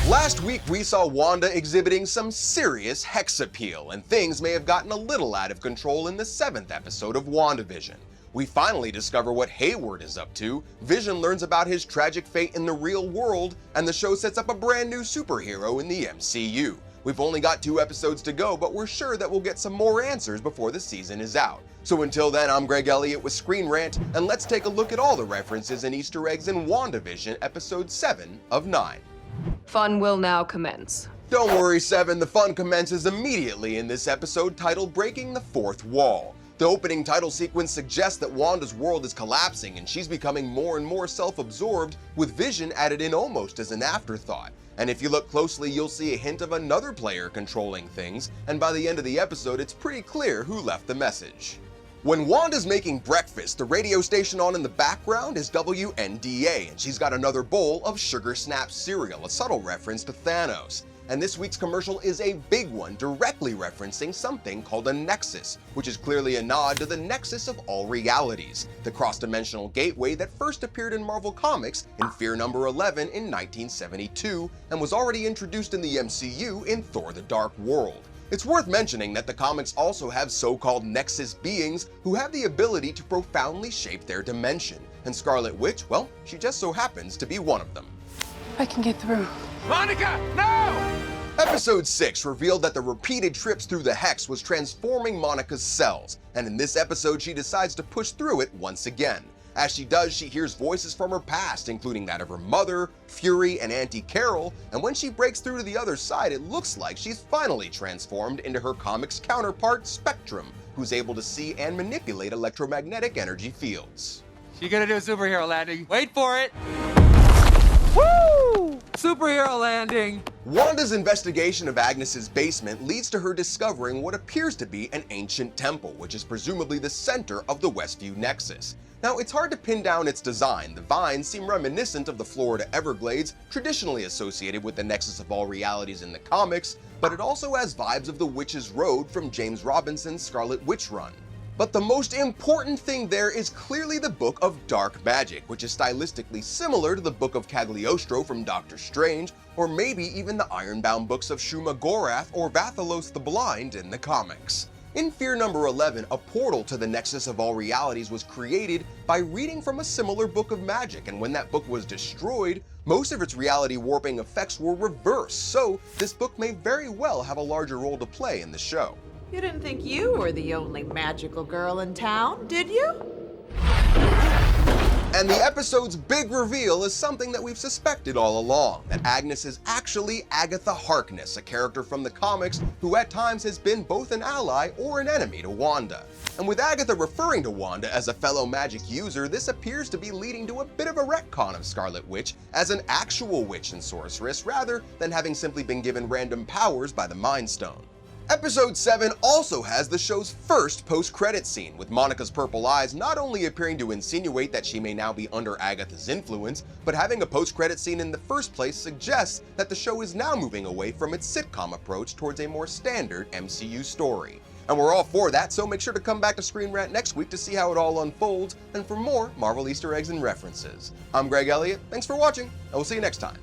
Last week we saw Wanda exhibiting some serious hex appeal, and things may have gotten a little out of control in the 7th episode of WandaVision. We finally discover what Hayward is up to, Vision learns about his tragic fate in the real world, and the show sets up a brand new superhero in the MCU. We've only got 2 episodes to go, but we're sure that we'll get some more answers before the season is out. So until then, I'm Greg Elliott with Screen Rant, and let's take a look at all the references and Easter eggs in WandaVision episode 7 of 9. Fun will now commence. Don't worry, 7, the fun commences immediately in this episode titled Breaking the Fourth Wall. The opening title sequence suggests that Wanda's world is collapsing and she's becoming more and more self-absorbed, with Vision added in almost as an afterthought. And if you look closely, you'll see a hint of another player controlling things, and by the end of the episode, it's pretty clear who left the message. When Wanda's making breakfast, the radio station on in the background is WNDA, and she's got another bowl of Sugar Snap cereal, a subtle reference to Thanos. And this week's commercial is a big one, directly referencing something called a Nexus, which is clearly a nod to the Nexus of all realities, the cross-dimensional gateway that first appeared in Marvel Comics in Fear Number 11 in 1972, and was already introduced in the MCU in Thor: The Dark World. It's worth mentioning that the comics also have so-called Nexus beings who have the ability to profoundly shape their dimension, and Scarlet Witch, well, she just so happens to be one of them. I can get through. Monica, no! Episode 6 revealed that the repeated trips through the Hex was transforming Monica's cells, and in this episode she decides to push through it once again. As she does, she hears voices from her past, including that of her mother, Fury, and Auntie Carol, and when she breaks through to the other side, it looks like she's finally transformed into her comics counterpart, Spectrum, who's able to see and manipulate electromagnetic energy fields. You're gonna do a superhero landing. Wait for it! Woo! Superhero landing! Wanda's investigation of Agnes's basement leads to her discovering what appears to be an ancient temple, which is presumably the center of the Westview Nexus. Now, it's hard to pin down its design. The vines seem reminiscent of the Florida Everglades, traditionally associated with the Nexus of all realities in the comics, but it also has vibes of the Witch's Road from James Robinson's Scarlet Witch run. But the most important thing there is clearly the Book of Dark Magic, which is stylistically similar to the Book of Cagliostro from Doctor Strange, or maybe even the Ironbound books of Shuma Gorath or Vathalos the Blind in the comics. In Fear Number 11, a portal to the Nexus of all realities was created by reading from a similar book of magic, and when that book was destroyed, most of its reality warping effects were reversed, so this book may very well have a larger role to play in the show. You didn't think you were the only magical girl in town, did you? And the episode's big reveal is something that we've suspected all along, that Agnes is actually Agatha Harkness, a character from the comics who at times has been both an ally or an enemy to Wanda. And with Agatha referring to Wanda as a fellow magic user, this appears to be leading to a bit of a retcon of Scarlet Witch as an actual witch and sorceress, rather than having simply been given random powers by the Mind Stone. Episode 7 also has the show's first post-credit scene, with Monica's purple eyes not only appearing to insinuate that she may now be under Agatha's influence, but having a post-credit scene in the first place suggests that the show is now moving away from its sitcom approach towards a more standard MCU story. And we're all for that, so make sure to come back to Screen Rant next week to see how it all unfolds, and for more Marvel Easter eggs and references. I'm Greg Elliott, thanks for watching, and we'll see you next time.